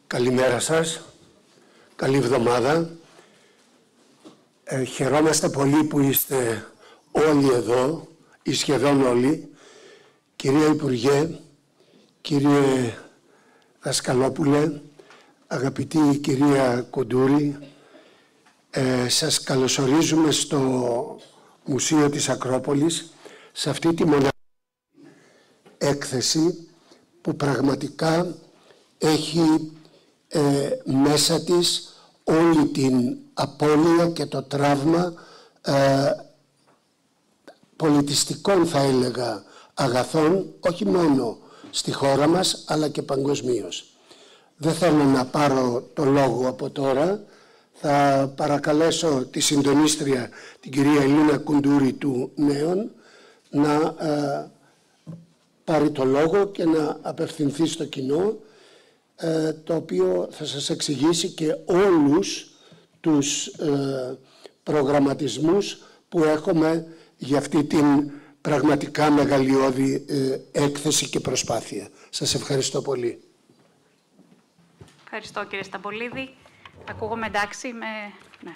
Καλημέρα σας. Καλή εβδομάδα. Χαιρόμαστε πολύ που είστε όλοι εδώ, ή σχεδόν όλοι. Κυρία Υπουργέ, κύριε Δασκαλόπουλε, αγαπητή κυρία Κουντούρη, σας καλωσορίζουμε στο Μουσείο της Ακρόπολης, σε αυτή τη μοναδική έκθεση που πραγματικά έχει μέσα της όλη την απώλεια και το τραύμα πολιτιστικών, θα έλεγα, αγαθών, όχι μόνο στη χώρα μας, αλλά και παγκοσμίως. Δεν θέλω να πάρω το λόγο από τώρα. Θα παρακαλέσω τη συντονίστρια, την κυρία Ελίνα Κουντούρη του Νέων, να πάρει το λόγο και να απευθυνθεί στο κοινό, το οποίο θα σας εξηγήσει και όλους τους προγραμματισμούς που έχουμε για αυτή την πραγματικά μεγαλειώδη έκθεση και προσπάθεια. Σας ευχαριστώ πολύ. Ευχαριστώ, κύριε Σταμπολίδη. Ακούγομαι εντάξει Ναι.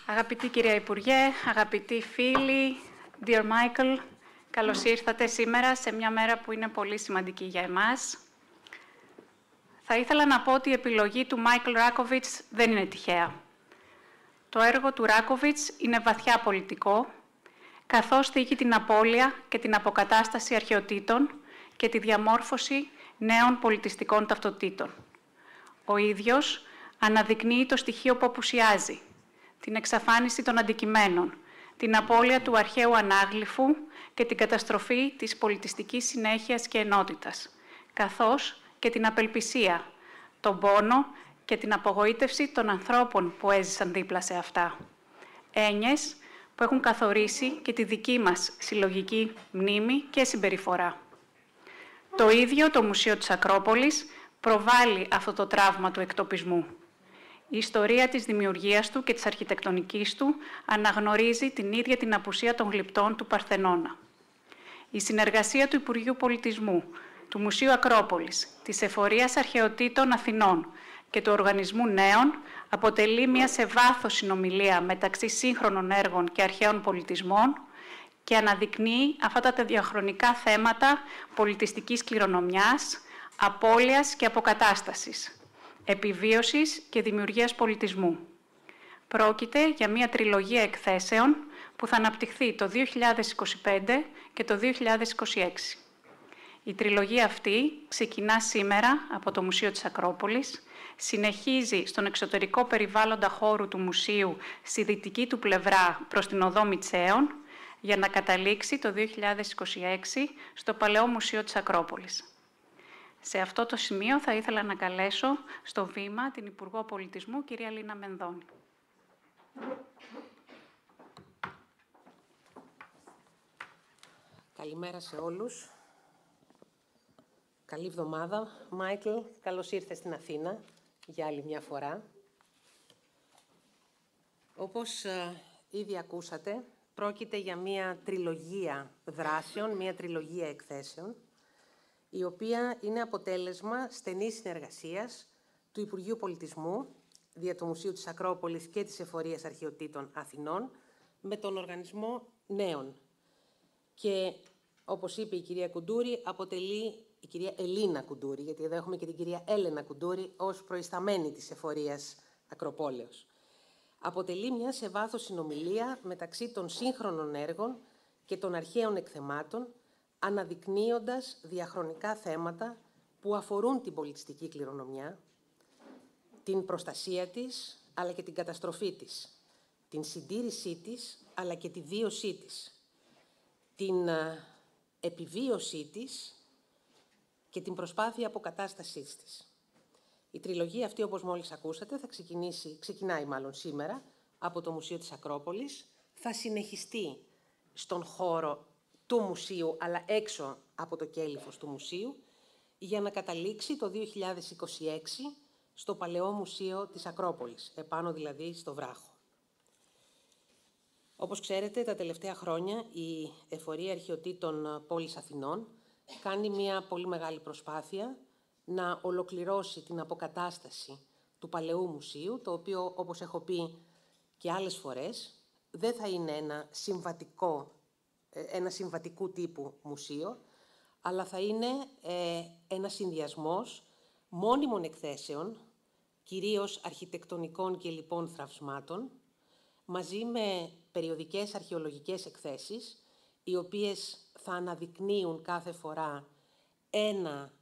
Αγαπητή κυρία Υπουργέ, αγαπητοί φίλοι, dear Michael, καλώς ήρθατε σήμερα σε μια μέρα που είναι πολύ σημαντική για εμάς. Θα ήθελα να πω ότι η επιλογή του Μάικλ Ράκοβιτς δεν είναι τυχαία. Το έργο του Ράκοβιτς είναι βαθιά πολιτικό, καθώς θίγει την απώλεια και την αποκατάσταση αρχαιοτήτων και τη διαμόρφωση νέων πολιτιστικών ταυτοτήτων. Ο ίδιος αναδεικνύει το στοιχείο που απουσιάζει, την εξαφάνιση των αντικειμένων, την απώλεια του αρχαίου ανάγλυφου και την καταστροφή της πολιτιστικής συνέχειας και ενότητας, καθώς και την απελπισία, τον πόνο και την απογοήτευση των ανθρώπων που έζησαν δίπλα σε αυτά. Έννοιες που έχουν καθορίσει και τη δική μας συλλογική μνήμη και συμπεριφορά. Το ίδιο το Μουσείο της Ακρόπολης προβάλλει αυτό το τραύμα του εκτοπισμού. Η ιστορία της δημιουργίας του και της αρχιτεκτονικής του αναγνωρίζει την ίδια την απουσία των γλυπτών του Παρθενώνα. Η συνεργασία του Υπουργείου Πολιτισμού, του Μουσείου Ακρόπολης, της Εφορίας Αρχαιοτήτων Αθηνών και του Οργανισμού Νέων αποτελεί μια σε βάθος συνομιλία μεταξύ σύγχρονων έργων και αρχαίων πολιτισμών και αναδεικνύει αυτά τα διαχρονικά θέματα πολιτιστικής κληρονομιάς, απώλειας και αποκατάστασης, επιβίωσης και δημιουργίας πολιτισμού. Πρόκειται για μια τριλογία εκθέσεων που θα αναπτυχθεί το 2025 και το 2026. Η τριλογία αυτή ξεκινά σήμερα από το Μουσείο της Ακρόπολης, συνεχίζει στον εξωτερικό περιβάλλοντα χώρου του Μουσείου στη δυτική του πλευρά προς την οδό Μητσαίων, για να καταλήξει το 2026 στο Παλαιό Μουσείο της Ακρόπολης. Σε αυτό το σημείο θα ήθελα να καλέσω στο βήμα την Υπουργό Πολιτισμού, κυρία Λίνα Μενδώνη. Καλημέρα σε όλους. Καλή εβδομάδα. Μάικλ, καλώς ήρθες στην Αθήνα για άλλη μια φορά. Όπως ήδη ακούσατε, πρόκειται για μια τριλογία δράσεων, μια τριλογία εκθέσεων, η οποία είναι αποτέλεσμα στενής συνεργασίας του Υπουργείου Πολιτισμού, δια του Μουσείου της Ακρόπολης και της Εφορίας Αρχαιοτήτων Αθηνών, με τον Οργανισμό Νέων. Και, όπως είπε η κυρία Κουντούρη, αποτελεί η κυρία Ελίνα Κουντούρη, γιατί εδώ έχουμε και την κυρία Έλενα Κουντούρη ως προϊσταμένη της Εφορίας Ακροπόλεως. Αποτελεί μια σε βάθος συνομιλία μεταξύ των σύγχρονων έργων και των αρχαίων εκθεμάτων, αναδεικνύοντας διαχρονικά θέματα που αφορούν την πολιτιστική κληρονομιά, την προστασία της, αλλά και την καταστροφή της, την συντήρησή της, αλλά και τη βίωσή της, την επιβίωσή της και την προσπάθεια αποκατάστασής της. Η τριλογία αυτή, όπως μόλις ακούσατε, θα ξεκινάει σήμερα από το Μουσείο της Ακρόπολης, θα συνεχιστεί στον χώρο του Μουσείου, αλλά έξω από το κέλυφος του Μουσείου, για να καταλήξει το 2026 στο Παλαιό Μουσείο της Ακρόπολης, επάνω δηλαδή στο βράχο. Όπως ξέρετε, τα τελευταία χρόνια η Εφορία Αρχαιοτήτων Πόλης Αθηνών κάνει μια πολύ μεγάλη προσπάθεια να ολοκληρώσει την αποκατάσταση του Παλαιού Μουσείου, το οποίο, όπως έχω πει και άλλες φορές, δεν θα είναι ένα συμβατικού τύπου μουσείο, αλλά θα είναι ένα συνδυασμός μόνιμων εκθέσεων, κυρίως αρχιτεκτονικών και λοιπών θραυσμάτων, μαζί με περιοδικές αρχαιολογικές εκθέσεις, οι οποίες θα αναδεικνύουν κάθε φορά ένα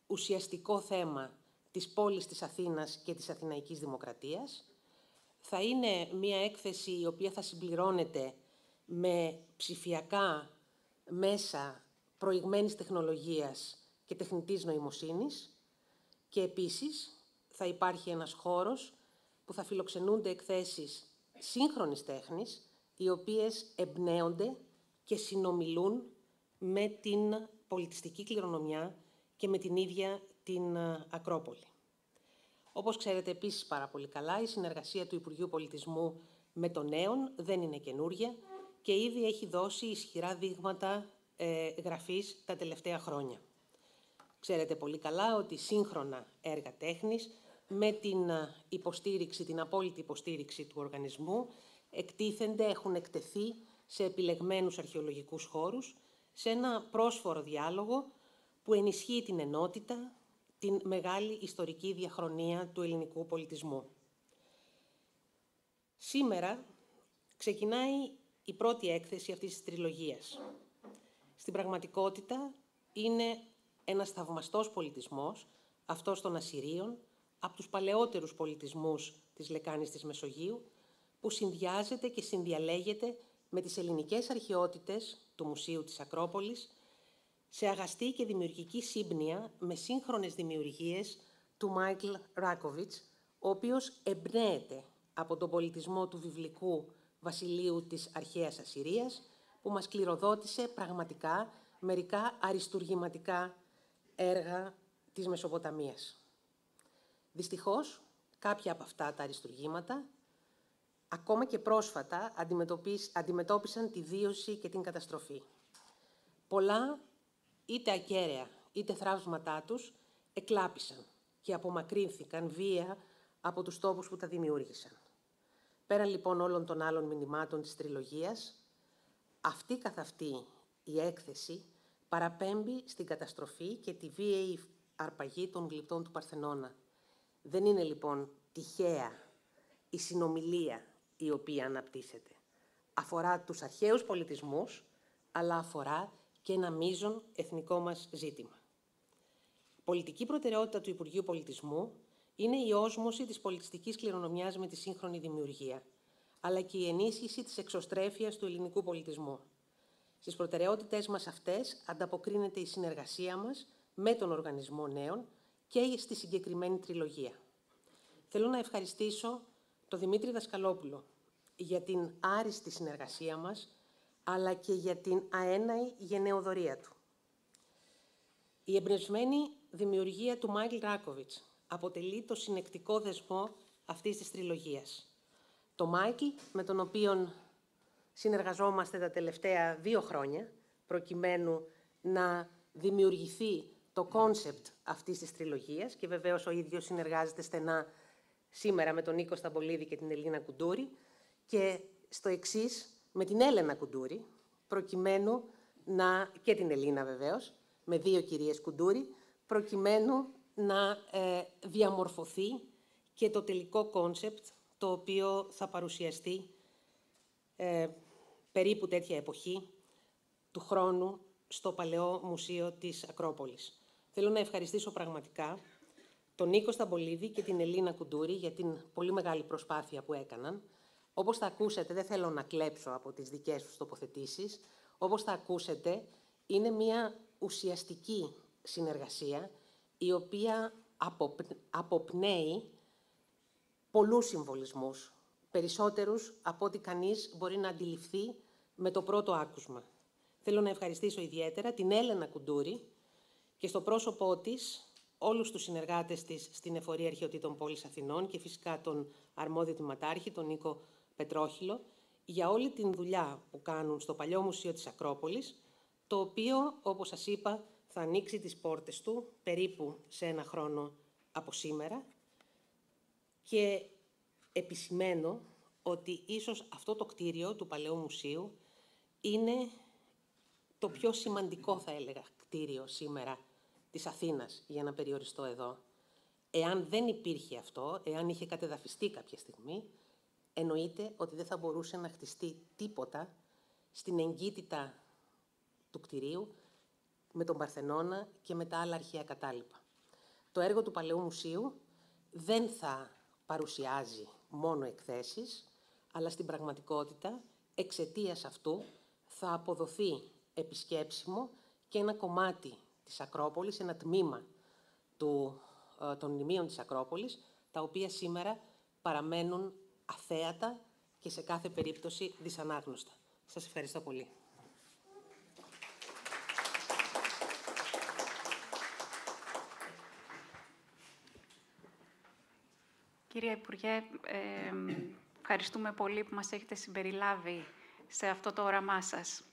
ουσιαστικό θέμα της πόλης της Αθήνας και της Αθηναϊκής Δημοκρατίας. Θα είναι μία έκθεση η οποία θα συμπληρώνεται με ψηφιακά μέσα προηγμένης τεχνολογίας και τεχνητής νοημοσύνης και επίσης θα υπάρχει ένας χώρος που θα φιλοξενούνται εκθέσεις σύγχρονης τέχνης, οι οποίες εμπνέονται και συνομιλούν με την πολιτιστική κληρονομιά και με την ίδια την Ακρόπολη. Όπως ξέρετε επίσης πάρα πολύ καλά, η συνεργασία του Υπουργείου Πολιτισμού με τον Νέον δεν είναι καινούρια και ήδη έχει δώσει ισχυρά δείγματα γραφής τα τελευταία χρόνια. Ξέρετε πολύ καλά ότι σύγχρονα έργα τέχνης, με την υποστήριξη, την απόλυτη υποστήριξη του οργανισμού, έχουν εκτεθεί σε επιλεγμένους αρχαιολογικούς χώρους, σε ένα πρόσφορο διάλογο που ενισχύει την ενότητα, την μεγάλη ιστορική διαχρονία του ελληνικού πολιτισμού. Σήμερα ξεκινάει η πρώτη έκθεση αυτής της τριλογίας. Στην πραγματικότητα είναι ένας θαυμαστός πολιτισμός, αυτός των Ασσυρίων, από τους παλαιότερους πολιτισμούς της λεκάνης της Μεσογείου, που συνδυάζεται και συνδιαλέγεται με τις ελληνικές αρχαιότητες του Μουσείου της Ακρόπολης, σε αγαστή και δημιουργική σύμπνοια με σύγχρονες δημιουργίες του Μάικλ Ράκοβιτς, ο οποίος εμπνέεται από τον πολιτισμό του βιβλικού βασιλείου της αρχαίας Ασσυρίας, που μας κληροδότησε πραγματικά μερικά αριστουργηματικά έργα της Μεσοποταμίας. Δυστυχώς, κάποια από αυτά τα αριστουργήματα, ακόμα και πρόσφατα, αντιμετώπισαν τη βίωση και την καταστροφή. Πολλά, είτε ακέραια, είτε θραύσματά τους, εκλάπησαν και απομακρύνθηκαν βία από τους τόπους που τα δημιούργησαν. Πέραν λοιπόν όλων των άλλων μηνυμάτων της τριλογίας, αυτή καθ' αυτή η έκθεση παραπέμπει στην καταστροφή και τη βίαιη αρπαγή των γλυπτών του Παρθενώνα. Δεν είναι λοιπόν τυχαία η συνομιλία η οποία αναπτύσσεται. Αφορά τους αρχαίους πολιτισμούς, αλλά αφορά και ένα μείζον εθνικό μας ζήτημα. Πολιτική προτεραιότητα του Υπουργείου Πολιτισμού είναι η όσμωση της πολιτιστικής κληρονομιάς με τη σύγχρονη δημιουργία, αλλά και η ενίσχυση της εξωστρέφειας του ελληνικού πολιτισμού. Στις προτεραιότητές μας αυτές ανταποκρίνεται η συνεργασία μας με τον Οργανισμό Νέων και στη συγκεκριμένη τριλογία. Θέλω να ευχαριστήσω τον Δημήτρη Δασκαλόπουλο για την άριστη συνεργασία μας, αλλά και για την αέναη γενναιοδωρία του. Η εμπνευσμένη δημιουργία του Μάικλ Ράκοβιτς αποτελεί το συνεκτικό δεσμό αυτής της τριλογίας. Το Μάικλ, με τον οποίο συνεργαζόμαστε τα τελευταία 2 χρόνια, προκειμένου να δημιουργηθεί το κόνσεπτ αυτής της τριλογίας, και βεβαίως ο ίδιος συνεργάζεται στενά σήμερα με τον Νίκο Σταμπολίδη και την Ελίνα Κουντούρη, και στο εξής με την Έλενα Κουντούρη, προκειμένου και την Ελίνα βεβαίως, με 2 κυρίες Κουντούρη, προκειμένου να διαμορφωθεί και το τελικό κόνσεπτ, το οποίο θα παρουσιαστεί περίπου τέτοια εποχή του χρόνου στο Παλαιό Μουσείο της Ακρόπολης. Θέλω να ευχαριστήσω πραγματικά τον Νίκο Σταμπολίδη και την Ελίνα Κουντούρη για την πολύ μεγάλη προσπάθεια που έκαναν. Όπως θα ακούσετε, δεν θέλω να κλέψω από τις δικές τους τοποθετήσεις, όπως θα ακούσετε, είναι μια ουσιαστική συνεργασία, η οποία αποπνέει πολλούς συμβολισμούς, περισσότερους από ό,τι κανείς μπορεί να αντιληφθεί με το πρώτο άκουσμα. Θέλω να ευχαριστήσω ιδιαίτερα την Έλενα Κουντούρη και στο πρόσωπό της όλους τους συνεργάτες της στην Εφορία Αρχαιοτήτων Πόλης Αθηνών και φυσικά τον αρμόδιο τμήματάρχη, τον Νίκο Πετρόχυλο, για όλη την δουλειά που κάνουν στο Παλαιό Μουσείο της Ακρόπολης, το οποίο, όπως σας είπα, θα ανοίξει τις πόρτες του περίπου σε 1 χρόνο από σήμερα και επισημαίνω ότι ίσως αυτό το κτίριο του Παλαιού Μουσείου είναι το πιο σημαντικό, θα έλεγα, κτίριο σήμερα της Αθήνας, για να περιοριστώ εδώ. Εάν δεν υπήρχε αυτό, εάν είχε κατεδαφιστεί κάποια στιγμή, εννοείται ότι δεν θα μπορούσε να χτιστεί τίποτα στην εγκύτητα του κτηρίου με τον Παρθενώνα και με τα άλλα αρχαία κατάλοιπα. Το έργο του Παλαιού Μουσείου δεν θα παρουσιάζει μόνο εκθέσεις, αλλά στην πραγματικότητα, εξαιτίας αυτού, θα αποδοθεί επισκέψιμο και ένα κομμάτι της Ακρόπολης, ένα τμήμα των μνημείων της Ακρόπολης, τα οποία σήμερα παραμένουν αθέατα και σε κάθε περίπτωση δυσανάγνωστα. Σας ευχαριστώ πολύ. Κύριε Υπουργέ, ευχαριστούμε πολύ που μας έχετε συμπεριλάβει σε αυτό το όραμά σας.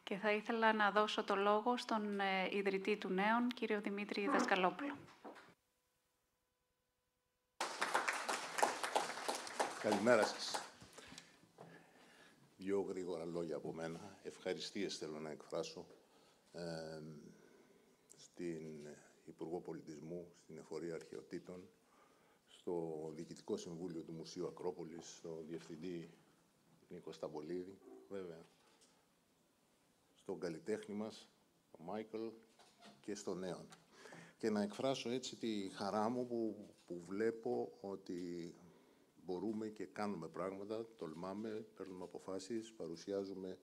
Και θα ήθελα να δώσω το λόγο στον ιδρυτή του Νέων, κύριο Δημήτρη Δασκαλόπουλο. Καλημέρα σας. 2 γρήγορα λόγια από μένα. Ευχαριστίες θέλω να εκφράσω στην Υπουργό Πολιτισμού, στην Εφορία Αρχαιοτήτων, στο Διοικητικό Συμβούλιο του Μουσείου Ακρόπολης, στο Διευθυντή Νίκο Σταμπολίδη, βέβαια, στον καλλιτέχνη μας, τον Μάικλ, και στο Νέον. Και να εκφράσω έτσι τη χαρά μου που βλέπω ότι μπορούμε και κάνουμε πράγματα, τολμάμε, παίρνουμε αποφάσεις, παρουσιάζουμε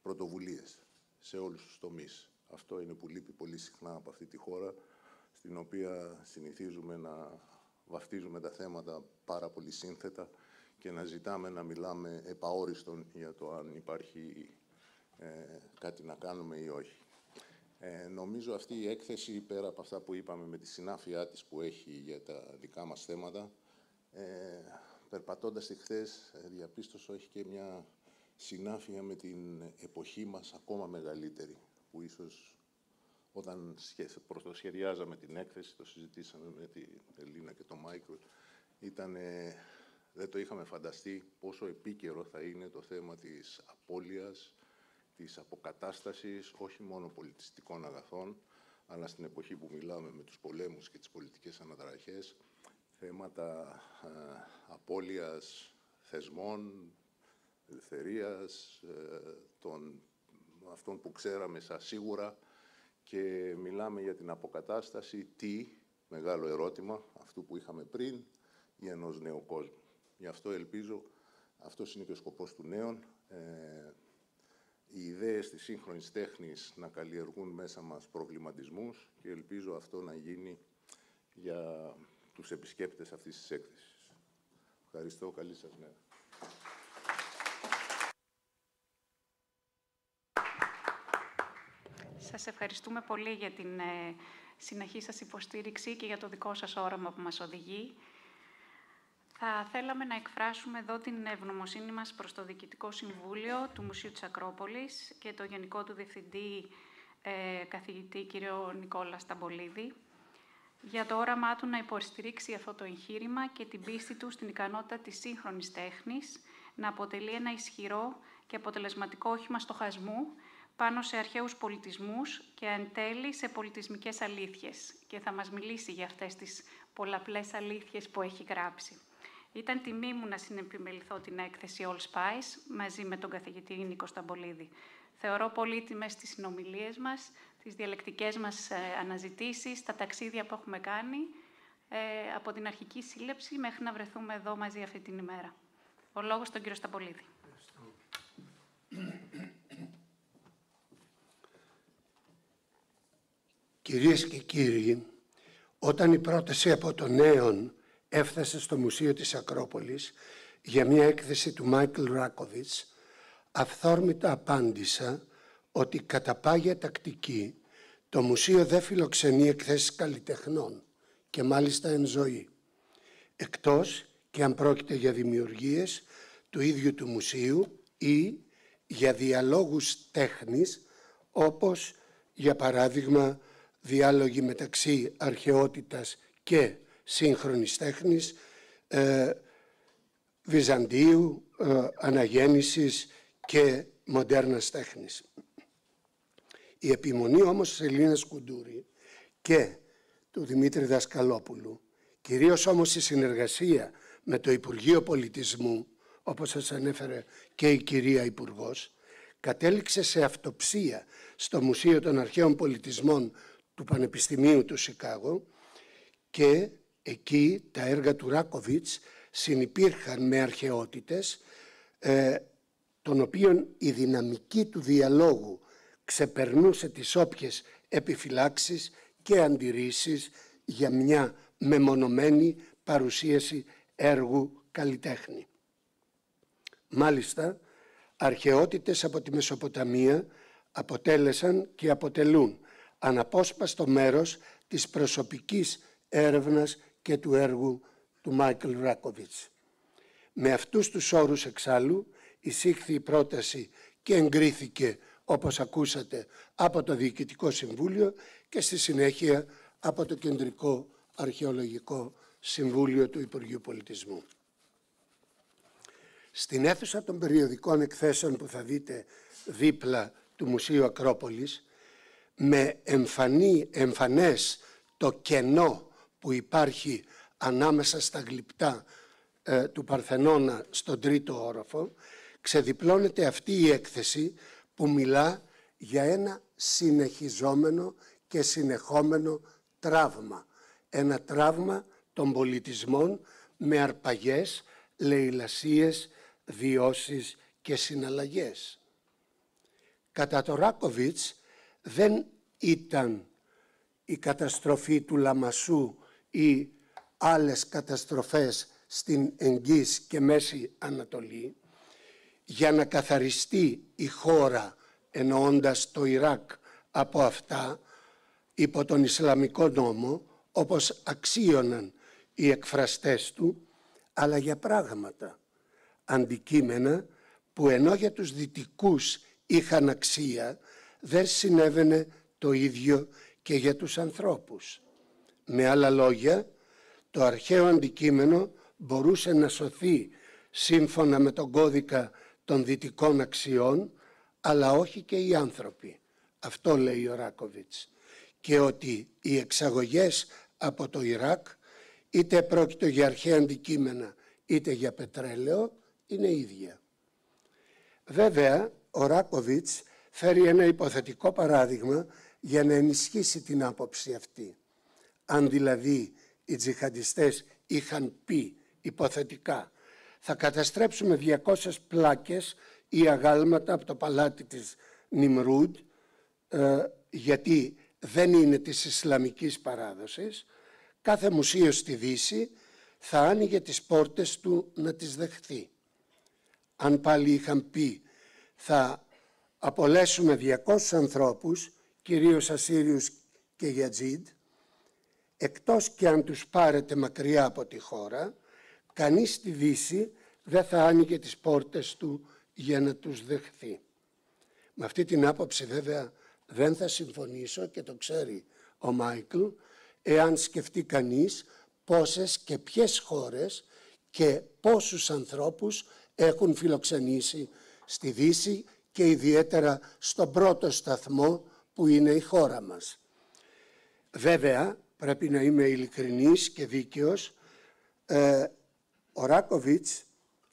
πρωτοβουλίες σε όλους τους τομείς. Αυτό είναι που λείπει πολύ συχνά από αυτή τη χώρα, στην οποία συνηθίζουμε να βαφτίζουμε τα θέματα πάρα πολύ σύνθετα και να ζητάμε να μιλάμε επαόριστον για το αν υπάρχει κάτι να κάνουμε ή όχι. Νομίζω αυτή η έκθεση, πέρα από αυτά που είπαμε με τη συνάφειά της που έχει για τα δικά μας θέματα, περπατώντας τη χθες, διαπίστωσα έχει και μια συνάφεια με την εποχή μας ακόμα μεγαλύτερη, που ίσως όταν πρωτοσχεδιάζαμε την έκθεση, το συζητήσαμε με την Ελίνα και τον Μάικλ, δεν το είχαμε φανταστεί πόσο επίκαιρο θα είναι το θέμα της απώλειας, της αποκατάστασης, όχι μόνο πολιτιστικών αγαθών, αλλά στην εποχή που μιλάμε με τους πολέμους και τις πολιτικές αναταραχές, θέματα απώλειας θεσμών, ελευθερίας, αυτών που ξέραμε σαν σίγουρα, και μιλάμε για την αποκατάσταση, μεγάλο ερώτημα, αυτού που είχαμε πριν, ή ενός νέου κόσμου. Γι' αυτό ελπίζω, αυτός είναι και ο σκοπός του Νέων, οι ιδέες της σύγχρονης τέχνης να καλλιεργούν μέσα μας προβληματισμούς, και ελπίζω αυτό να γίνει για τους επισκέπτες αυτής της έκθεσης. Ευχαριστώ, καλή σας μέρα. Σας ευχαριστούμε πολύ για την συνεχή σας υποστήριξη και για το δικό σας όραμα που μας οδηγεί. Θα θέλαμε να εκφράσουμε εδώ την ευγνωμοσύνη μας προς το Διοικητικό Συμβούλιο του Μουσείου της Ακρόπολης και το Γενικό του Διευθυντή, καθηγητή κύριο Νικόλα Σταμπολίδη, για το όραμά του να υποστηρίξει αυτό το εγχείρημα και την πίστη του στην ικανότητα της σύγχρονης τέχνης να αποτελεί ένα ισχυρό και αποτελεσματικό όχημα στοχασμού πάνω σε αρχαίους πολιτισμούς και εν τέλει σε πολιτισμικές αλήθειες. Και θα μας μιλήσει για αυτές τις πολλαπλές αλήθειες που έχει γράψει. Ήταν τιμή μου να συνεπιμεληθώ την έκθεση All Spice μαζί με τον καθηγητή Νίκο Σταμπολίδη. Θεωρώ πολύτιμες τις συνομιλίες μας, τις διαλεκτικές μας αναζητήσεις, τα ταξίδια που έχουμε κάνει, από την αρχική σύλληψη μέχρι να βρεθούμε εδώ μαζί αυτή την ημέρα. Ο λόγος στον κύριο Σταμπολίδη. Κυρίες και κύριοι, όταν η πρόταση από το Νέον έφτασε στο Μουσείο της Ακρόπολης για μια έκθεση του Μάικλ Ράκοβιτς, αυθόρμητα απάντησα ότι κατά πάγια τακτική το Μουσείο δεν φιλοξενεί εκθέσεις καλλιτεχνών και μάλιστα εν ζωή, εκτός και αν πρόκειται για δημιουργίες του ίδιου του Μουσείου ή για διαλόγους τέχνης, όπως για παράδειγμα, διάλογοι μεταξύ αρχαιότητας και σύγχρονης τέχνης, Βυζαντίου, αναγέννησης και μοντέρνας τέχνης. Η επιμονή όμως της Ελλήνας Κουντούρη και του Δημήτρη Δασκαλόπουλου, κυρίως όμως η συνεργασία με το Υπουργείο Πολιτισμού, όπως σας ανέφερε και η κυρία Υπουργός, κατέληξε σε αυτοψία στο Μουσείο των Αρχαίων Πολιτισμών του Πανεπιστημίου του Σικάγο και εκεί τα έργα του Ράκοβιτς συνυπήρχαν με αρχαιότητες, των οποίων η δυναμική του διαλόγου ξεπερνούσε τις όποιες επιφυλάξεις και αντιρρήσεις για μια μεμονωμένη παρουσίαση έργου καλλιτέχνη. Μάλιστα, αρχαιότητες από τη Μεσοποταμία αποτέλεσαν και αποτελούν αναπόσπαστο μέρος της προσωπικής έρευνας και του έργου του Μάικλ Ράκοβιτς. Με αυτούς τους όρους εξάλλου εισήχθη η πρόταση και εγκρίθηκε, όπως ακούσατε, από το Διοικητικό Συμβούλιο και στη συνέχεια από το Κεντρικό Αρχαιολογικό Συμβούλιο του Υπουργείου Πολιτισμού. Στην αίθουσα των περιοδικών εκθέσεων που θα δείτε δίπλα του Μουσείου Ακρόπολης, με εμφανές το κενό που υπάρχει ανάμεσα στα γλυπτά του Παρθενώνα στον τρίτο όροφο, ξεδιπλώνεται αυτή η έκθεση που μιλά για ένα συνεχιζόμενο και συνεχόμενο τραύμα. Ένα τραύμα των πολιτισμών με αρπαγές, λαιλασίες, βιώσεις και συναλλαγές. Κατά το Ράκοβιτς δεν ήταν η καταστροφή του Λαμασσού ή άλλες καταστροφές στην Εγγύς και Μέση Ανατολή για να καθαριστεί η χώρα, εννοώντας το Ιράκ, από αυτά υπό τον Ισλαμικό νόμο, όπως αξίωναν οι εκφραστές του, αλλά για πράγματα, αντικείμενα που ενώ για τους δυτικούς είχαν αξία, δεν συνέβαινε το ίδιο και για τους ανθρώπους. Με άλλα λόγια, το αρχαίο αντικείμενο μπορούσε να σωθεί σύμφωνα με τον κώδικα των δυτικών αξιών, αλλά όχι και οι άνθρωποι. Αυτό λέει ο Ράκοβιτς. Και ότι οι εξαγωγές από το Ιράκ, είτε πρόκειται για αρχαία αντικείμενα, είτε για πετρέλαιο, είναι ίδια. Βέβαια, ο Ράκοβιτς φέρει ένα υποθετικό παράδειγμα για να ενισχύσει την άποψη αυτή. Αν δηλαδή οι τζιχαντιστές είχαν πει υποθετικά, θα καταστρέψουμε 200 πλάκες ή αγάλματα από το παλάτι της Νιμρούντ, γιατί δεν είναι της Ισλαμικής παράδοσης, κάθε μουσείο στη Δύση θα άνοιγε τις πόρτες του να τις δεχθεί. Αν πάλι είχαν πει θα απολέσουμε 200 ανθρώπους, κυρίως Ασσύριους και Γιατζίντ, εκτός και αν τους πάρετε μακριά από τη χώρα, κανείς στη Δύση δεν θα άνοιγε τις πόρτες του για να τους δεχθεί. Με αυτή την άποψη βέβαια δεν θα συμφωνήσω και το ξέρει ο Μάικλ, εάν σκεφτεί κανείς πόσες και ποιες χώρες και πόσους ανθρώπους έχουν φιλοξενήσει στη Δύση και ιδιαίτερα στον πρώτο σταθμό που είναι η χώρα μας. Βέβαια, πρέπει να είμαι ειλικρινής και δίκαιος, ο Ράκοβιτς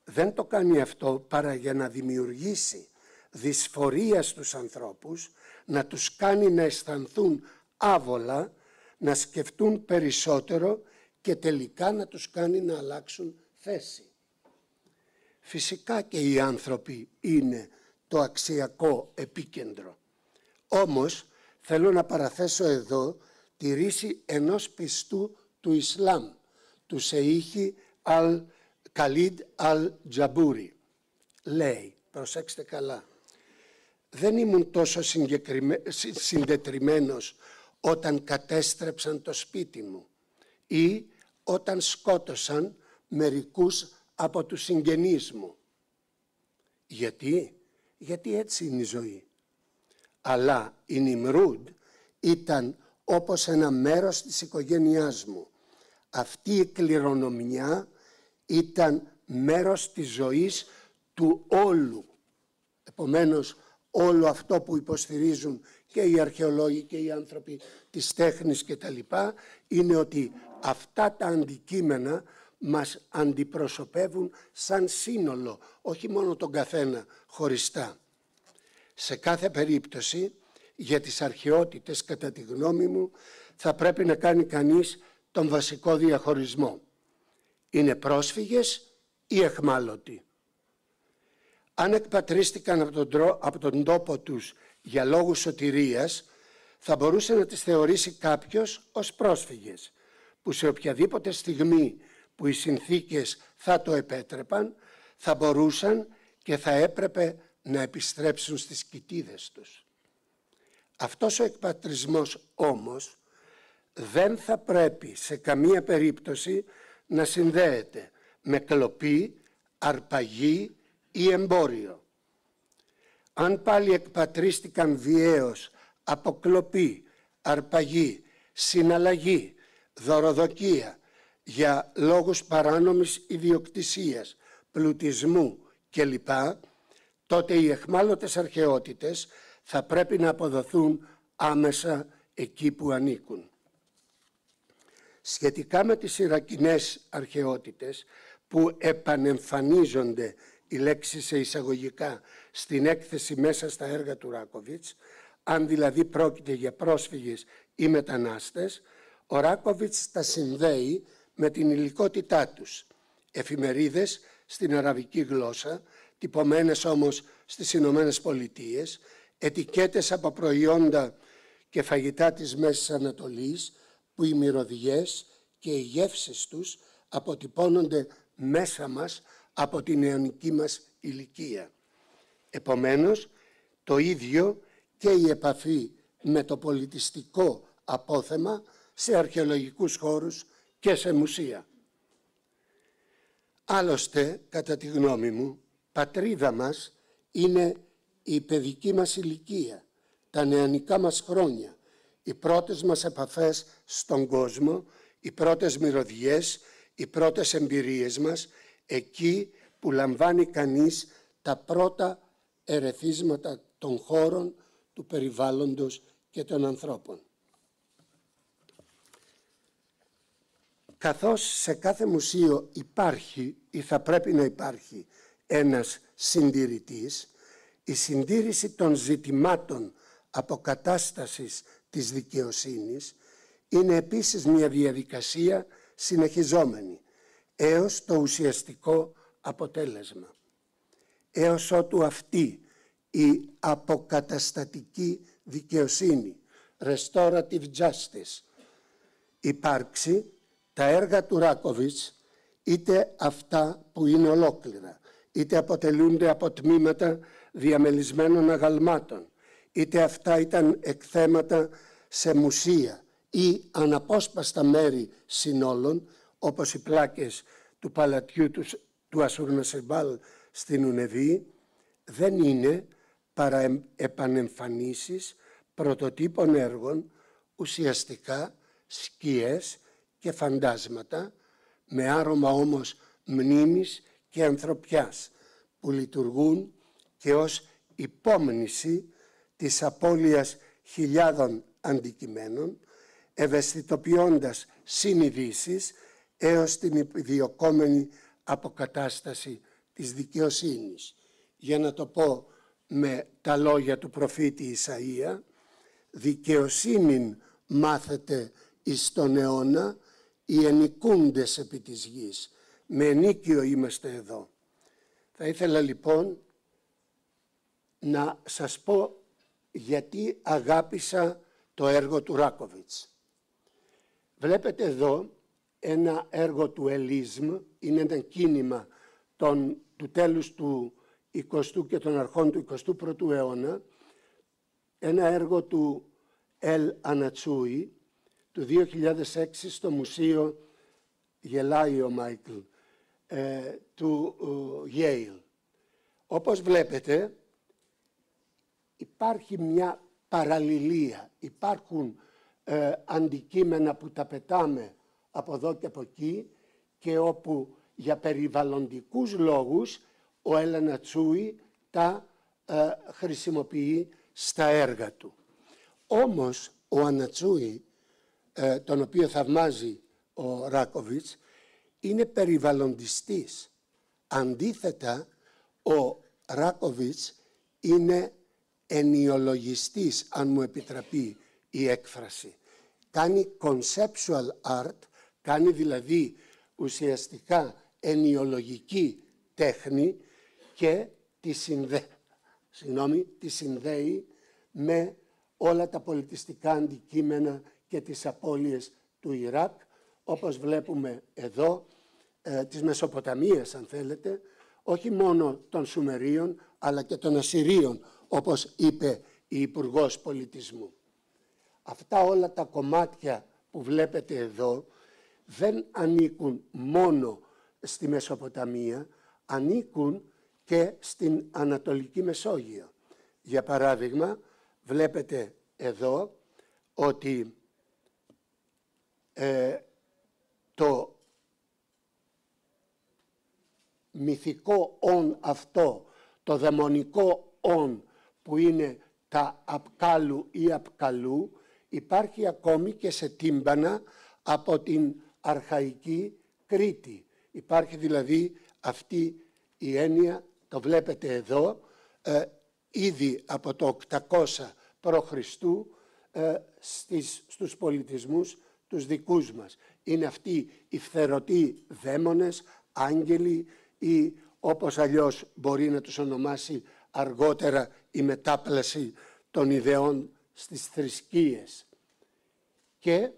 δεν το κάνει αυτό παρά για να δημιουργήσει δυσφορία στους ανθρώπους, να τους κάνει να αισθανθούν άβολα, να σκεφτούν περισσότερο και τελικά να τους κάνει να αλλάξουν θέση. Φυσικά και οι άνθρωποι είναι το αξιακό επίκεντρο. Όμως θέλω να παραθέσω εδώ τη ρίση ενός πιστού του Ισλάμ, του Σεΐχη Καλίντ Αλ-Τζαμπούρι. Λέει, προσέξτε καλά, δεν ήμουν τόσο συντετριμμένος όταν κατέστρεψαν το σπίτι μου ή όταν σκότωσαν μερικούς από τους συγγενείς μου. Γιατί έτσι είναι η ζωή. Αλλά η Νιμρούντ ήταν όπως ένα μέρος της οικογένειάς μου. Αυτή η κληρονομιά ήταν μέρος της ζωής του όλου. Επομένως, όλο αυτό που υποστηρίζουν και οι αρχαιολόγοι και οι άνθρωποι της τέχνης και τα λοιπά, είναι ότι αυτά τα αντικείμενα μας αντιπροσωπεύουν σαν σύνολο, όχι μόνο τον καθένα χωριστά. Σε κάθε περίπτωση, για τις αρχαιότητες, κατά τη γνώμη μου, θα πρέπει να κάνει κανείς τον βασικό διαχωρισμό. Είναι πρόσφυγες ή εχμάλωτοι. Αν εκπατρίστηκαν από τον τόπο τους για λόγους σωτηρίας, θα μπορούσε να τις θεωρήσει κάποιος ως πρόσφυγες, που σε οποιαδήποτε στιγμή που οι συνθήκες θα το επέτρεπαν, θα μπορούσαν και θα έπρεπε να επιστρέψουν στις κοιτίδες τους. Αυτός ο εκπατρισμός όμως δεν θα πρέπει σε καμία περίπτωση να συνδέεται με κλοπή, αρπαγή ή εμπόριο. Αν πάλι εκπατρίστηκαν βιαίως από κλοπή, αρπαγή, συναλλαγή, δωροδοκία, για λόγους παράνομης ιδιοκτησίας, πλουτισμού κλπ., τότε οι εχμάλωτες αρχαιότητες θα πρέπει να αποδοθούν άμεσα εκεί που ανήκουν. Σχετικά με τις Ιρακινές αρχαιότητες που επανεμφανίζονται, η λέξη σε εισαγωγικά, στην έκθεση μέσα στα έργα του Ράκοβιτς, αν δηλαδή πρόκειται για πρόσφυγες ή μετανάστες, ο Ράκοβιτς τα συνδέει με την υλικότητά τους. Εφημερίδες στην αραβική γλώσσα, τυπωμένες όμως στις Ηνωμένες Πολιτείες, ετικέτες από προϊόντα και φαγητά της Μέσης Ανατολής, που οι μυρωδιές και οι γεύσεις τους αποτυπώνονται μέσα μας από την αιωνική μας ηλικία. Επομένως, το ίδιο και η επαφή με το πολιτιστικό απόθεμα σε αρχαιολογικούς χώρους και σε μουσεία. Άλλωστε, κατά τη γνώμη μου, πατρίδα μας είναι η παιδική μας ηλικία, τα νεανικά μας χρόνια, οι πρώτες μας επαφές στον κόσμο, οι πρώτες μυρωδιές, οι πρώτες εμπειρίες μας, εκεί που λαμβάνει κανείς τα πρώτα ερεθίσματα των χώρων, του περιβάλλοντος και των ανθρώπων. Καθώς σε κάθε μουσείο υπάρχει ή θα πρέπει να υπάρχει ένας συντηρητής, η συντήρηση των ζητημάτων αποκατάστασης της δικαιοσύνης είναι επίσης μια διαδικασία συνεχιζόμενη έως το ουσιαστικό αποτέλεσμα. Έως ότου αυτή η αποκαταστατική δικαιοσύνη, restorative justice, υπάρξει, τα έργα του Ράκοβιτς, είτε αυτά που είναι ολόκληρα, είτε αποτελούνται από τμήματα διαμελισμένων αγαλμάτων, είτε αυτά ήταν εκθέματα σε μουσεία ή αναπόσπαστα μέρη συνόλων, όπως οι πλάκες του παλατιού του Ασουρνασιμπάλ στην Ουνεβή, δεν είναι παρά επανεμφανίσεις πρωτοτύπων έργων, ουσιαστικά σκιές και φαντάσματα, με άρωμα όμως μνήμης και ανθρωπιάς, που λειτουργούν και ως υπόμνηση της απώλειας χιλιάδων αντικειμένων, ευαισθητοποιώντας συνειδήσεις έως την επιδιωκόμενη αποκατάσταση της δικαιοσύνης. Για να το πω με τα λόγια του προφήτη Ισαΐα, δικαιοσύνην μάθετε εις τον αιώνα οι ενοικούντες επί της γης. Με ενίκιο είμαστε εδώ. Θα ήθελα λοιπόν να σας πω γιατί αγάπησα το έργο του Ράκοβιτς. Βλέπετε εδώ ένα έργο του Ελίζμ, είναι ένα κίνημα του τέλους του 20ου και των αρχών του 21ου αιώνα, ένα έργο του Ελ Ανατσούι του 2006 στο Μουσείο, γελάει ο Μάικλ, του Yale. Όπως βλέπετε, υπάρχει μια παραλληλία. Υπάρχουν αντικείμενα που τα πετάμε από εδώ και από εκεί και όπου για περιβαλλοντικούς λόγους ο Έλενα Τσούι τα χρησιμοποιεί στα έργα του. Όμως ο Ανατσούι, τον οποίο θαυμάζει ο Ράκοβιτς, είναι περιβαλλοντιστής. Αντίθετα, ο Ράκοβιτς είναι ενιολογιστής, αν μου επιτραπεί η έκφραση. Κάνει conceptual art, κάνει δηλαδή ουσιαστικά ενιολογική τέχνη και τη συνδέει με όλα τα πολιτιστικά αντικείμενα και τις απώλειες του Ιράκ, όπως βλέπουμε εδώ, της Μεσοποταμίας αν θέλετε, όχι μόνο των Σουμερίων αλλά και των Ασσυρίων, όπως είπε η Υπουργός Πολιτισμού. Αυτά όλα τα κομμάτια που βλέπετε εδώ δεν ανήκουν μόνο στη Μεσοποταμία, ανήκουν και στην Ανατολική Μεσόγειο. Για παράδειγμα, βλέπετε εδώ ότι το μυθικό όν αυτό, το δαιμονικό όν που είναι τα Απκάλου ή Απκαλού, υπάρχει ακόμη και σε τύμπανα από την αρχαϊκή Κρήτη. Υπάρχει δηλαδή αυτή η έννοια, το βλέπετε εδώ, ήδη από το 800 π.Χ. Στους πολιτισμούς τους δικούς μας. Είναι αυτοί οι φθερωτοί δαίμονες, άγγελοι ή όπως αλλιώς μπορεί να τους ονομάσει αργότερα η μετάπλαση των ιδεών στις θρησκείες. Και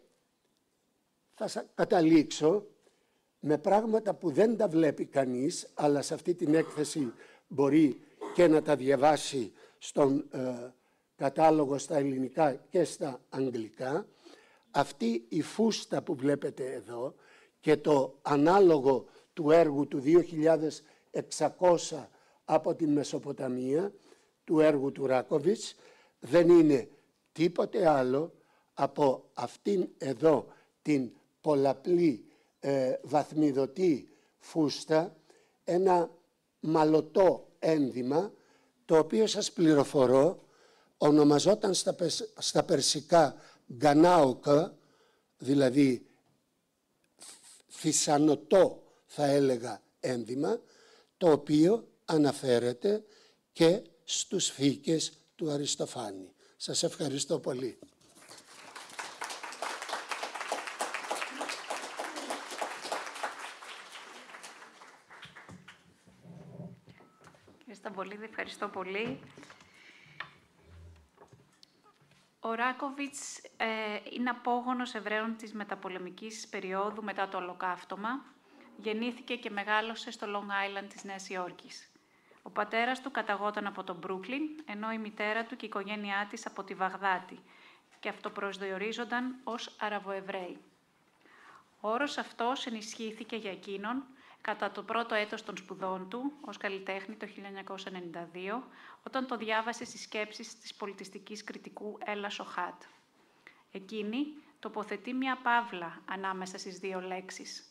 θα καταλήξω με πράγματα που δεν τα βλέπει κανείς, αλλά σε αυτή την έκθεση μπορεί και να τα διαβάσει στον κατάλογο στα ελληνικά και στα αγγλικά. Αυτή η φούστα που βλέπετε εδώ και το ανάλογο του έργου του 2600 από την Μεσοποταμία, του έργου του Ράκοβιτς, δεν είναι τίποτε άλλο από αυτήν εδώ την πολλαπλή βαθμιδωτή φούστα, ένα μαλωτό ένδυμα, το οποίο σας πληροφορώ ονομαζόταν στα περσικά γκανάοκα, δηλαδή θυσανωτό θα έλεγα ένδυμα, το οποίο αναφέρεται και στους φύκες του Αριστοφάνη. Σας ευχαριστώ πολύ. Κύριε Σταμπολίδη, ευχαριστώ πολύ. Ο Ράκοβιτς είναι απόγονος Εβραίων της μεταπολεμικής περίοδου μετά το Ολοκαύτωμα. Γεννήθηκε και μεγάλωσε στο Long Island της Νέας Υόρκης. Ο πατέρας του καταγόταν από το Μπρούκλιν, ενώ η μητέρα του και η οικογένειά της από τη Βαγδάτη και αυτοπροσδιορίζονταν ως Αραβοεβραίοι. Ο όρος αυτός ενισχύθηκε για εκείνον κατά το πρώτο έτος των σπουδών του ως καλλιτέχνη το 1992, όταν το διάβασε στις σκέψεις της πολιτιστικής κριτικού Έλα Σοχάτ. Εκείνη τοποθετεί μια παύλα ανάμεσα στις δύο λέξεις,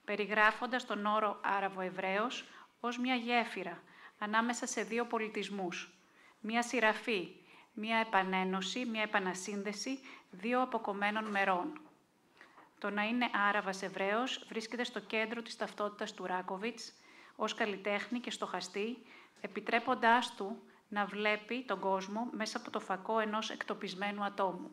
περιγράφοντας τον όρο Άραβο-Εβραίος ως μια γέφυρα ανάμεσα σε δύο πολιτισμούς, μια σειραφή, μια επανένωση, μια επανασύνδεση δύο αποκομμένων μερών. Το να είναι Άραβας Εβραίος βρίσκεται στο κέντρο της ταυτότητας του Ράκοβιτς ως καλλιτέχνη και στοχαστή, επιτρέποντάς του να βλέπει τον κόσμο μέσα από το φακό ενός εκτοπισμένου ατόμου.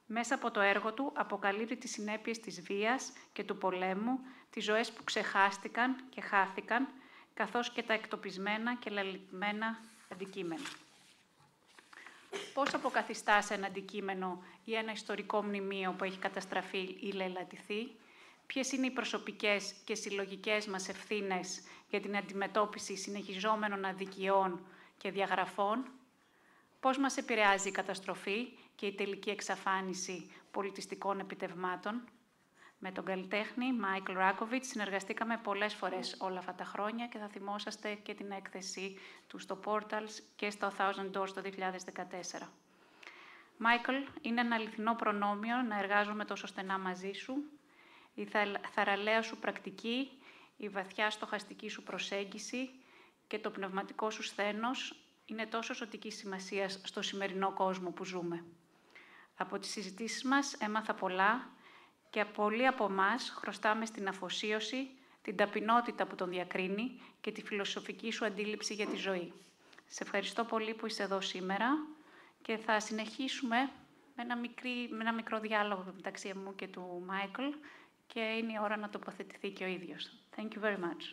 Μέσα από το έργο του αποκαλύπτει τις συνέπειες της βίας και του πολέμου, τις ζωές που ξεχάστηκαν και χάθηκαν, καθώς και τα εκτοπισμένα και λαλητμένα αντικείμενα. Πώς αποκαθιστά σε ένα αντικείμενο ή ένα ιστορικό μνημείο που έχει καταστραφεί ή λαιλατηθεί, ποιες είναι οι προσωπικές και συλλογικές μας ευθύνες για την αντιμετώπιση συνεχιζόμενων αδικιών και διαγραφών, πώς μας επηρεάζει η καταστροφή και η τελική εξαφάνιση πολιτιστικών επιτευγμάτων. Με τον καλλιτέχνη Μάικλ Ράκοβιτς συνεργαστήκαμε πολλές φορές όλα αυτά τα χρόνια και θα θυμόσαστε και την έκθεση του στο Portals και στο Thousand Doors το 2014. Μάικλ, είναι ένα αληθινό προνόμιο να εργάζομαι τόσο στενά μαζί σου. Η θαραλέα σου πρακτική, η βαθιά στοχαστική σου προσέγγιση και το πνευματικό σου σθένος είναι τόσο ζωτικής σημασίας στο σημερινό κόσμο που ζούμε. Από τις συζητήσεις μας έμαθα πολλά και πολλοί από εμάς χρωστάμε στην αφοσίωση, την ταπεινότητα που τον διακρίνει και τη φιλοσοφική σου αντίληψη για τη ζωή. Σε ευχαριστώ πολύ που είσαι εδώ σήμερα και θα συνεχίσουμε με ένα μικρό διάλογο μεταξύ μου και του Μάικλ και είναι η ώρα να τοποθετηθεί και ο ίδιος. Thank you very much.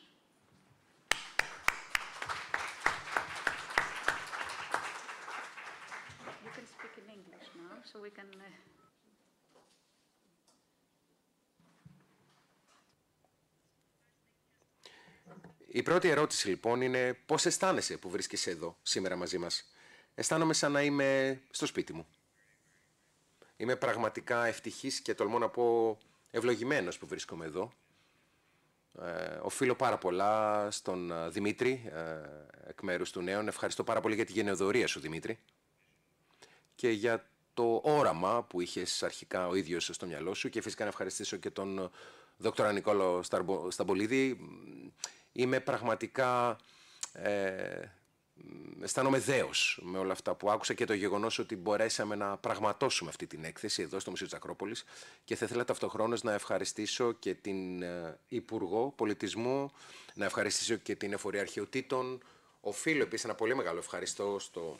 You can speak in English now, so we can... Η πρώτη ερώτηση λοιπόν είναι πώς αισθάνεσαι που βρίσκεσαι εδώ σήμερα μαζί μας. Αισθάνομαι σαν να είμαι στο σπίτι μου. Είμαι πραγματικά ευτυχής και τολμώ να πω ευλογημένος που βρίσκομαι εδώ. Οφείλω πάρα πολλά στον Δημήτρη, εκ μέρους του Νέων. Ευχαριστώ πάρα πολύ για τη γενεοδορία σου, Δημήτρη. Και για το όραμα που είχες αρχικά ο ίδιος στο μυαλό σου. Και φυσικά να ευχαριστήσω και τον Δόκτωρα Νικόλο Σταμπολίδη. Είμαι πραγματικά... αισθάνομαι δέος με όλα αυτά που άκουσα και το γεγονός ότι μπορέσαμε να πραγματώσουμε αυτή την έκθεση εδώ στο Μουσείο της Ακρόπολης και θα ήθελα ταυτοχρόνως να ευχαριστήσω και την Υπουργό Πολιτισμού, να ευχαριστήσω και την Εφορία Αρχαιοτήτων. Οφείλω επίσης ένα πολύ μεγάλο ευχαριστώ στο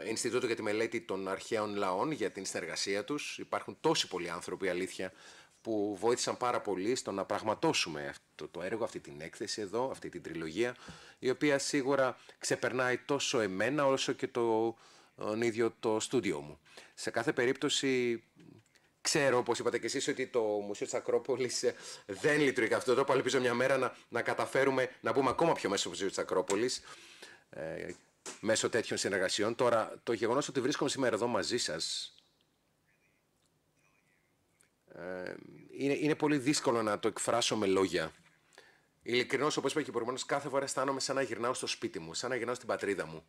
Ινστιτούτο για τη Μελέτη των Αρχαίων Λαών για την συνεργασία τους. Υπάρχουν τόσοι πολλοί άνθρωποι, αλήθεια, που βοήθησαν πάρα πολύ στο να πραγματώσουμε αυτό το έργο, αυτή την έκθεση εδώ, αυτή την τριλογία, η οποία σίγουρα ξεπερνάει τόσο εμένα όσο και τον ίδιο το στούντιο μου. Σε κάθε περίπτωση, ξέρω, όπως είπατε και εσείς, ότι το Μουσείο της Ακρόπολης δεν λειτουργεί αυτόν τον τρόπο, αλλά ελπίζω μια μέρα να καταφέρουμε να μπούμε ακόμα πιο μέσα στο Μουσείο της Ακρόπολης, μέσω τέτοιων συνεργασιών. Τώρα, το γεγονός ότι βρίσκομαι σήμερα εδώ μαζί σας, είναι πολύ δύσκολο να το εκφράσω με λόγια. Ειλικρινώς, όπως είπα και προηγουμένως, κάθε φορά αισθάνομαι σαν να γυρνάω στο σπίτι μου, σαν να γυρνάω στην πατρίδα μου.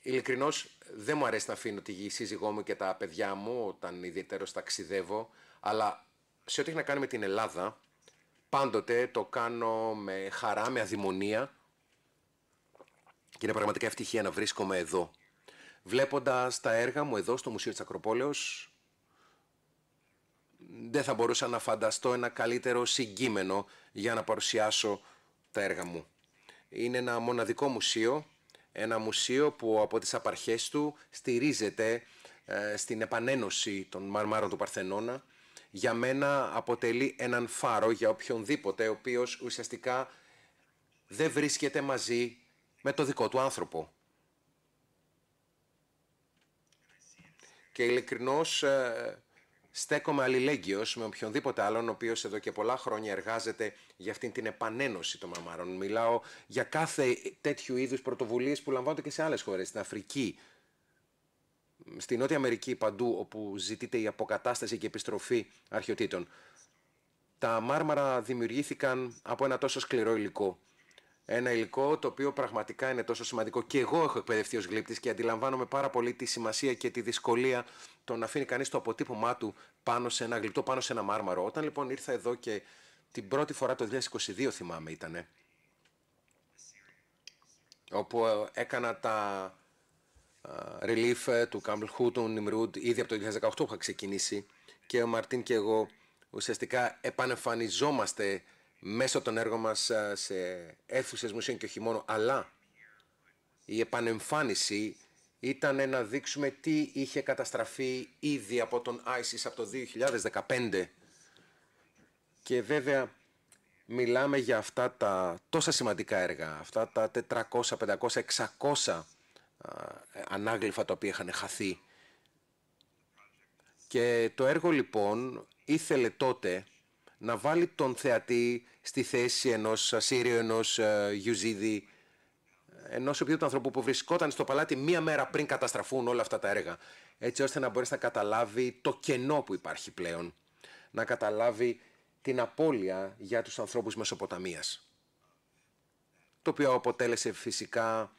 Ειλικρινώς, δεν μου αρέσει να αφήνω τη σύζυγό μου και τα παιδιά μου όταν ιδιαίτερως ταξιδεύω, αλλά σε ό,τι έχει να κάνει με την Ελλάδα, πάντοτε το κάνω με χαρά, με αδειμονία και είναι πραγματικά ευτυχία να βρίσκομαι εδώ. Βλέποντας τα έργα μου εδώ στο Μουσείο της Ακροπόλεως, δεν θα μπορούσα να φανταστώ ένα καλύτερο συγκείμενο για να παρουσιάσω τα έργα μου. Είναι ένα μοναδικό μουσείο, ένα μουσείο που από τις απαρχές του στηρίζεται στην επανένωση των μαρμάρων του Παρθενώνα. Για μένα αποτελεί έναν φάρο για οποιονδήποτε ο οποίος ουσιαστικά δεν βρίσκεται μαζί με το δικό του άνθρωπο. Και ειλικρινώς στέκομαι αλληλέγγυος με οποιονδήποτε άλλον ο οποίος εδώ και πολλά χρόνια εργάζεται για αυτήν την επανένωση των μαρμάρων. Μιλάω για κάθε τέτοιου είδους πρωτοβουλίες που λαμβάνονται και σε άλλες χώρες, στην Αφρική, στη Νότια Αμερική, παντού όπου ζητείται η αποκατάσταση και επιστροφή αρχαιοτήτων. Τα μάρμαρα δημιουργήθηκαν από ένα τόσο σκληρό υλικό. Ένα υλικό το οποίο πραγματικά είναι τόσο σημαντικό. Και εγώ έχω εκπαιδευτεί ως γλύπτης και αντιλαμβάνομαι πάρα πολύ τη σημασία και τη δυσκολία το να αφήνει κανείς το αποτύπωμά του πάνω σε ένα γλυπτό, πάνω σε ένα μάρμαρο. Όταν λοιπόν ήρθα εδώ και την πρώτη φορά το 2022 θυμάμαι ήτανε, όπου έκανα τα relief του Κάμπλ Χου, του Νιμρούντ, ήδη από το 2018 που είχα ξεκινήσει και ο Μαρτίν και εγώ ουσιαστικά επανεμφανιζόμαστε μέσω των έργων μας σε αίθουσες μουσείων και όχι μόνο, αλλά η επανεμφάνιση ήταν να δείξουμε τι είχε καταστραφεί ήδη από τον ISIS από το 2015. Και βέβαια μιλάμε για αυτά τα τόσα σημαντικά έργα, αυτά τα 400, 500, 600 ανάγλυφα τα οποία είχαν χαθεί. Και το έργο λοιπόν ήθελε τότε να βάλει τον θεατή στη θέση ενός Ασσύριου, ενός Ιουζίδη, ενός οποιοδήποτε ανθρώπου που βρισκόταν στο παλάτι μία μέρα πριν καταστραφούν όλα αυτά τα έργα, έτσι ώστε να μπορέσει να καταλάβει το κενό που υπάρχει πλέον, να καταλάβει την απώλεια για τους ανθρώπους Μεσοποταμίας, το οποίο αποτέλεσε φυσικά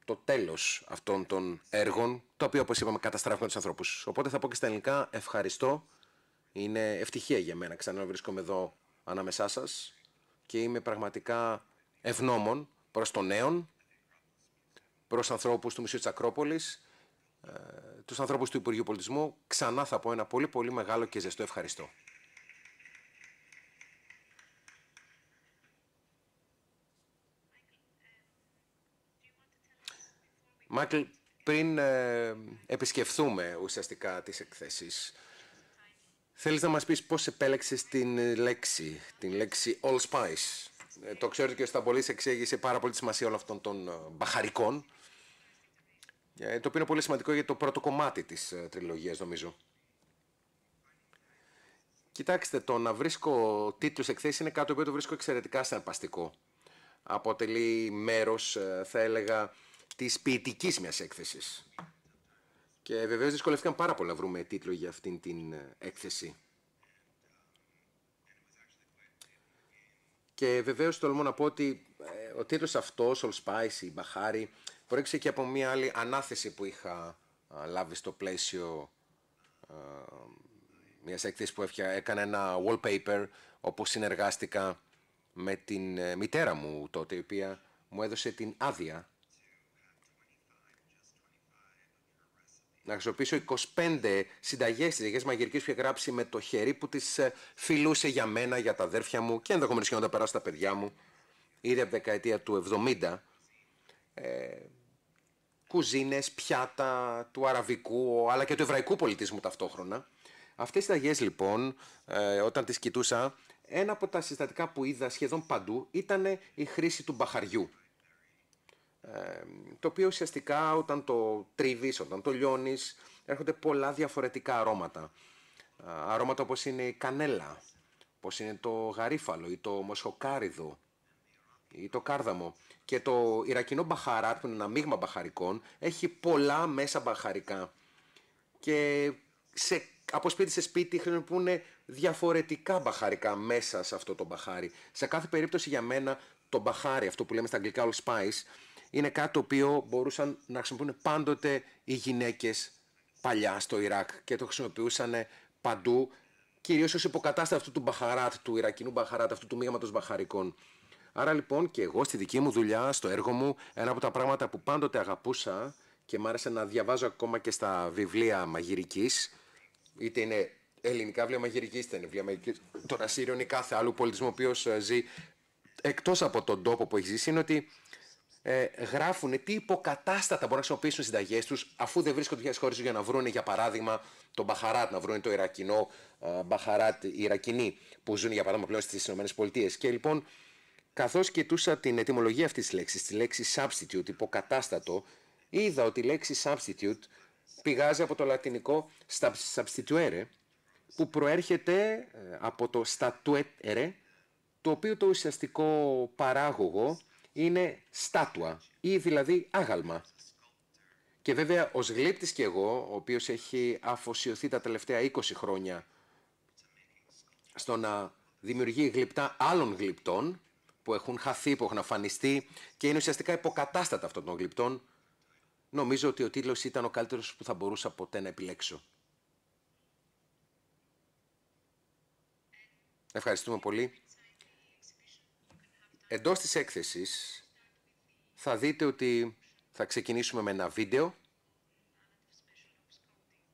το τέλος αυτών των έργων, τα οποία, όπως είπαμε, καταστράφουν τους ανθρώπους. Οπότε θα πω και στα ελληνικά ευχαριστώ. Είναι ευτυχία για μένα ξανά να βρίσκομαι εδώ ανάμεσά σας και είμαι πραγματικά ευγνώμων προς τον νέον, προς ανθρώπους του Μουσείου της Ακρόπολης, τους ανθρώπους του Υπουργείου Πολιτισμού. Ξανά θα πω ένα πολύ πολύ μεγάλο και ζεστό ευχαριστώ. Μάικλ, πριν επισκεφθούμε ουσιαστικά τις εκθέσεις, θέλεις να μας πεις πώς επέλεξες την λέξη Allspice. Το ξέρω ότι και ο Σταμπολής εξέγησε πάρα πολύ τη σημασία όλων αυτών των μπαχαρικών, το οποίο είναι πολύ σημαντικό για το πρώτο κομμάτι της τριλογίας, νομίζω. Κοιτάξτε, το να βρίσκω τίτλους εκθέσεις είναι κάτι το οποίο το βρίσκω εξαιρετικά συναρπαστικό. Αποτελεί μέρος, θα έλεγα, της ποιητικής μιας έκθεσης. Και βεβαίως δυσκολεύτηκαν πάρα πολύ να βρούμε τίτλο για αυτήν την έκθεση. Και βεβαίως τολμώ να πω ότι ο τίτλος αυτός, Allspice ή Μπαχάρι, προέκυψε και από μια άλλη ανάθεση που είχα λάβει στο πλαίσιο μιας έκθεσης που έκανα ένα wallpaper, όπου συνεργάστηκα με την μητέρα μου τότε, η οποία μου έδωσε την άδεια να χρησιμοποιήσω 25 συνταγές της Αγίας Μαγειρικής που είχε γράψει με το χέρι, που τις φιλούσε για μένα, για τα αδέρφια μου και ενδεχομένως και να τα περάσω στα παιδιά μου, ήδη από τη δεκαετία του 70. Κουζίνες, πιάτα του αραβικού αλλά και του εβραϊκού πολιτισμού ταυτόχρονα. Αυτές οι συνταγές λοιπόν, όταν τις κοιτούσα, ένα από τα συστατικά που είδα σχεδόν παντού ήταν η χρήση του μπαχαριού. Το οποίο ουσιαστικά όταν το τρίβεις, όταν το λιώνεις, έρχονται πολλά διαφορετικά αρώματα. Αρώματα όπως είναι η κανέλα, όπως είναι το γαρίφαλο ή το μοσχοκάριδο ή το κάρδαμο. Και το Ιρακινό μπαχαράτ, που είναι ένα μείγμα μπαχαρικών, έχει πολλά μέσα μπαχαρικά. Και από σπίτι σε σπίτι χρησιμοποιούν διαφορετικά μπαχαρικά μέσα σε αυτό το μπαχάρι. Σε κάθε περίπτωση για μένα το μπαχάρι, αυτό που λέμε στα αγγλικά allspice, είναι κάτι το οποίο μπορούσαν να χρησιμοποιούν πάντοτε οι γυναίκες παλιά στο Ιράκ και το χρησιμοποιούσαν παντού, κυρίως ως υποκατάσταση αυτού του μπαχαράτ, του Ιρακινού μπαχαράτ, αυτού του μείγματος μπαχαρικών. Άρα λοιπόν και εγώ στη δική μου δουλειά, στο έργο μου, ένα από τα πράγματα που πάντοτε αγαπούσα και μ' άρεσε να διαβάζω ακόμα και στα βιβλία μαγειρικής, είτε είναι ελληνικά βιβλία μαγειρικής, είτε είναι βιβλία μαγειρικής των Ασσύριων ή κάθε άλλου πολιτισμού ο οποίος ζει εκτός από τον τόπο που έχει ζήσει, είναι ότι γράφουν τι υποκατάστατα μπορούν να χρησιμοποιήσουν στις συνταγές τους, αφού δεν βρίσκονται πια στις χώρες τους, για να βρουν, για παράδειγμα, το μπαχαράτ, να βρουν το Ιρακινό μπαχαράτ, οι Ιρακινοί που ζουν για παράδειγμα πλέον στις ΗΠΑ. Και λοιπόν, καθώς κοιτούσα την ετυμολογία αυτής της λέξης, τη λέξη substitute, υποκατάστατο, είδα ότι η λέξη substitute πηγάζει από το λατινικό substituere, που προέρχεται από το statuere, το οποίο το ουσιαστικό παράγωγο είναι στάτουα ή δηλαδή άγαλμα. Και βέβαια ως γλύπτης και εγώ, ο οποίος έχει αφοσιωθεί τα τελευταία 20 χρόνια στο να δημιουργεί γλυπτά άλλων γλυπτών που έχουν χαθεί, που έχουν αφανιστεί και είναι ουσιαστικά υποκατάστατα αυτών των γλυπτών, νομίζω ότι ο τίτλος ήταν ο καλύτερος που θα μπορούσα ποτέ να επιλέξω. Ευχαριστούμε πολύ. Εντός της έκθεσης θα δείτε ότι θα ξεκινήσουμε με ένα βίντεο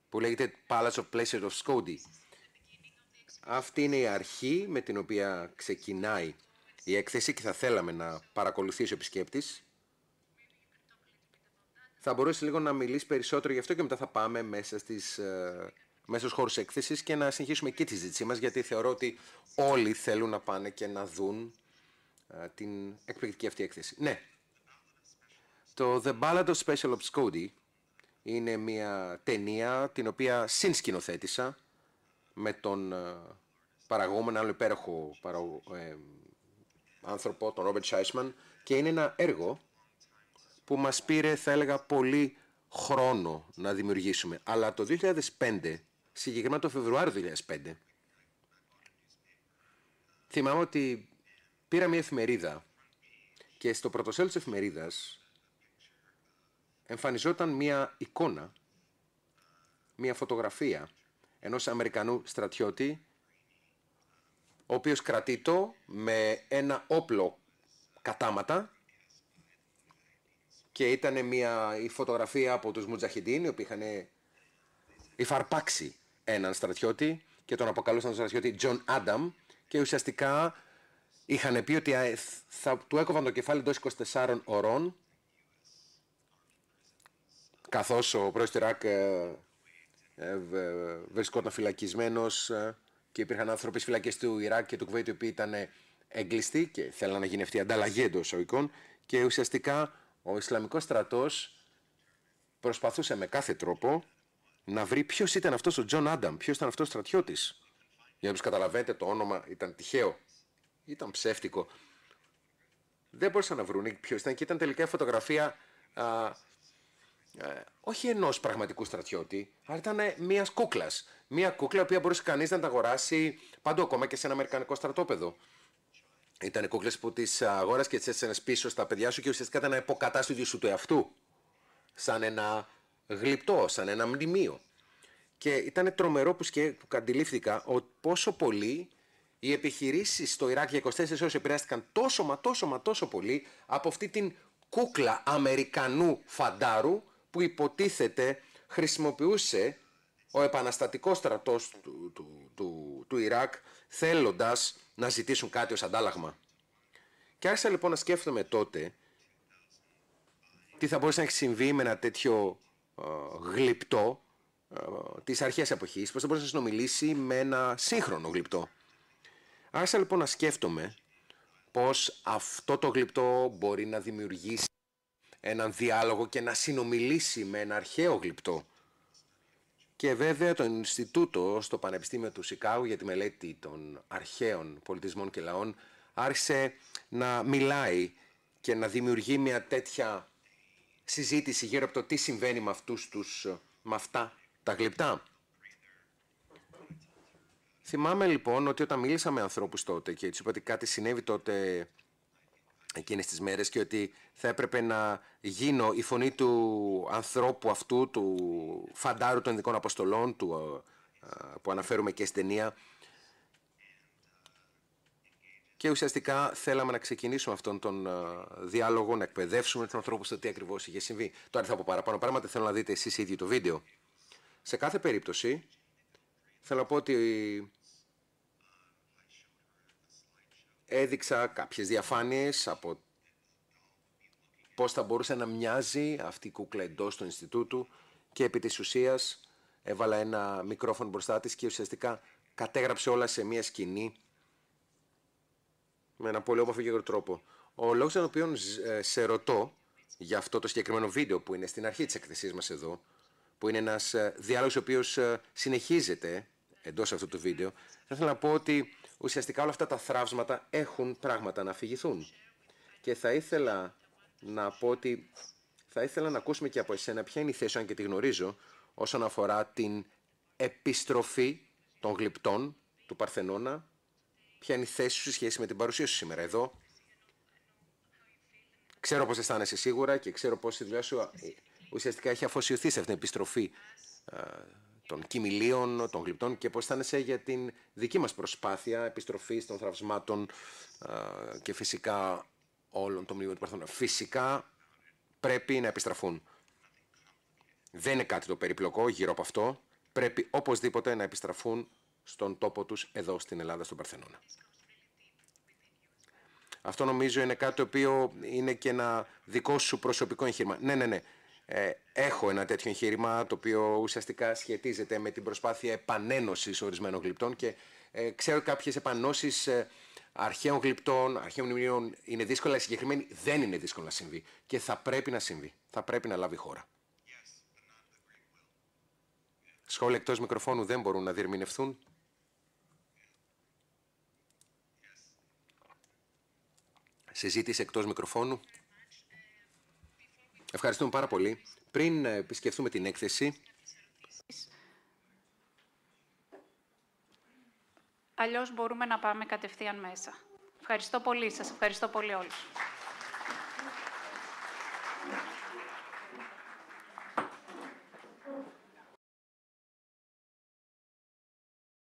που λέγεται Palace of Pleasure of Skodi. Αυτή είναι η αρχή με την οποία ξεκινάει η έκθεση και θα θέλαμε να παρακολουθήσει ο επισκέπτης. Θα μπορούσε λίγο να μιλήσει περισσότερο γι' αυτό και μετά θα πάμε μέσα στους χώρους έκθεσης και να συνεχίσουμε εκεί τη συζήτησή μας, γιατί θεωρώ ότι όλοι θέλουν να πάνε και να δουν την εκπληκτική αυτή έκθεση. Ναι, το The Ballad of Special of Skodi είναι μια ταινία την οποία συνσκηνοθέτησα με τον παραγωγόμενο, άλλο υπέροχο άνθρωπο, τον Ρόμπερτ Σάισμαν, και είναι ένα έργο που μας πήρε, θα έλεγα, πολύ χρόνο να δημιουργήσουμε. Αλλά το 2005, συγκεκριμένα το Φεβρουάριο του 2005, θυμάμαι ότι πήρα μια εφημερίδα και στο πρωτοσέλιδο της εφημερίδας εμφανιζόταν μία εικόνα, μία φωτογραφία ενός Αμερικανού στρατιώτη, ο οποίος κρατείτο με ένα όπλο κατάματα, και ήταν η φωτογραφία από τους Μουτζαχιντίν, οι οποίοι είχαν υφαρπάξει έναν στρατιώτη και τον αποκαλούσαν τον στρατιώτη Τζον Άνταμ, και ουσιαστικά είχαν πει ότι θα του έκοβαν το κεφάλι εντός 24 ωρών, καθώς ο πρόεδρος του Ιράκ βρισκόταν φυλακισμένος και υπήρχαν άνθρωποι στις φυλακές του Ιράκ και του Κουβέιτ οι οποίοι ήταν έγκλειστοι και θέλαν να γίνει αυτή η ανταλλαγή εντός εισαγωγικών, και ουσιαστικά ο Ισλαμικός στρατός προσπαθούσε με κάθε τρόπο να βρει ποιος ήταν αυτός ο Τζον Άνταμ, ποιος ήταν αυτός ο στρατιώτης. Για να τους καταλαβαίνετε, το όνομα ήταν τυχαίο, ήταν ψεύτικο. Δεν μπορούσαν να βρουν ποιος ήταν, και ήταν τελικά η φωτογραφία όχι ενός πραγματικού στρατιώτη, αλλά ήταν μιας κούκλας. Μια κούκλα η οποία μπορούσε κανείς να τα αγοράσει παντού, ακόμα και σε ένα αμερικανικό στρατόπεδο. Ήταν κούκλες που τις αγόρας και τις έστελνες πίσω στα παιδιά σου και ουσιαστικά ήταν ένα υποκατάστατο σου του εαυτού. Σαν ένα γλυπτό, σαν ένα μνημείο. Και ήταν τρομερό που αντιλήφθηκα πόσο πολύ οι επιχειρήσεις στο Ιράκ για 24 ώρες επηρεάστηκαν τόσο πολύ από αυτή την κούκλα Αμερικανού φαντάρου που υποτίθεται χρησιμοποιούσε ο επαναστατικός στρατός του Ιράκ, θέλοντας να ζητήσουν κάτι ως αντάλλαγμα. Και άρχισα λοιπόν να σκέφτομαι τότε τι θα μπορούσε να έχει συμβεί με ένα τέτοιο γλυπτό της αρχαίας εποχής, πώς θα μπορούσε να συνομιλήσει με ένα σύγχρονο γλυπτό. Άρχισα λοιπόν να σκέφτομαι πώς αυτό το γλυπτό μπορεί να δημιουργήσει έναν διάλογο και να συνομιλήσει με ένα αρχαίο γλυπτό. Και βέβαια το Ινστιτούτο στο Πανεπιστήμιο του Σικάγου για τη μελέτη των αρχαίων πολιτισμών και λαών άρχισε να μιλάει και να δημιουργεί μια τέτοια συζήτηση γύρω από το τι συμβαίνει με αυτά τα γλυπτά. Θυμάμαι λοιπόν ότι όταν μίλησα με ανθρώπους τότε και τους είπα ότι κάτι συνέβη τότε εκείνες τις μέρες και ότι θα έπρεπε να γίνω η φωνή του ανθρώπου αυτού, του φαντάρου των ειδικών αποστολών, που αναφέρουμε και στην ταινία, και ουσιαστικά θέλαμε να ξεκινήσουμε αυτόν τον διάλογο, να εκπαιδεύσουμε τους ανθρώπους στο τι ακριβώς είχε συμβεί. Τώρα θα πω παραπάνω πράγματα, θέλω να δείτε εσείς ίδιοι το βίντεο. Σε κάθε περίπτωση, θέλω να πω ότι έδειξα κάποιες διαφάνειες από πώς θα μπορούσε να μοιάζει αυτή η κούκλα εντός του Ινστιτούτου, και επί της ουσίας έβαλα ένα μικρόφωνο μπροστά της και ουσιαστικά κατέγραψε όλα σε μία σκηνή με ένα πολύ όμορφο και γρήγορο τρόπο. Ο λόγος για τον οποίο σε ρωτώ για αυτό το συγκεκριμένο βίντεο που είναι στην αρχή της εκθεσής μας εδώ, που είναι ένας διάλογος ο οποίος συνεχίζεται εντός αυτού του βίντεο, θα ήθελα να πω ότι ουσιαστικά όλα αυτά τα θραύσματα έχουν πράγματα να αφηγηθούν. Και θα ήθελα να πω ότι θα ήθελα να ακούσουμε και από εσένα ποια είναι η θέση, αν και τη γνωρίζω, όσον αφορά την επιστροφή των γλυπτών του Παρθενώνα. Ποια είναι η θέση σου σε σχέση με την παρουσία σου σήμερα εδώ. Ξέρω πώς αισθάνεσαι σίγουρα και ξέρω πώς η δουλειά σου ουσιαστικά έχει αφοσιωθεί σε αυτήν την επιστροφή των κοιμηλίων, των γλυπτών, και πώς αισθάνεσαι για την δική μας προσπάθεια επιστροφής των θραυσμάτων και φυσικά όλων των μνημείων του Παρθενώνα. Φυσικά πρέπει να επιστραφούν. Δεν είναι κάτι το περιπλοκό γύρω από αυτό. Πρέπει οπωσδήποτε να επιστραφούν στον τόπο τους εδώ στην Ελλάδα, στον Παρθενώνα. Αυτό νομίζω είναι κάτι το οποίο είναι και ένα δικό σου προσωπικό εγχείρημα. Ναι. Έχω ένα τέτοιο εγχείρημα το οποίο ουσιαστικά σχετίζεται με την προσπάθεια επανένωσης ορισμένων γλυπτών, και ξέρω κάποιες επανώσεις αρχαίων γλυπτών, αρχαίων μνημείων είναι δύσκολα, συγκεκριμένοι δεν είναι δύσκολο να συμβεί και θα πρέπει να συμβεί, θα πρέπει να λάβει χώρα. Σχόλια εκτός μικροφώνου δεν μπορούν να διερμηνευθούν. Συζήτηση εκτός μικροφώνου. Ευχαριστούμε πάρα πολύ. Πριν επισκεφθούμε την έκθεση... Αλλιώς μπορούμε να πάμε κατευθείαν μέσα. Ευχαριστώ πολύ. Σας ευχαριστώ πολύ όλους.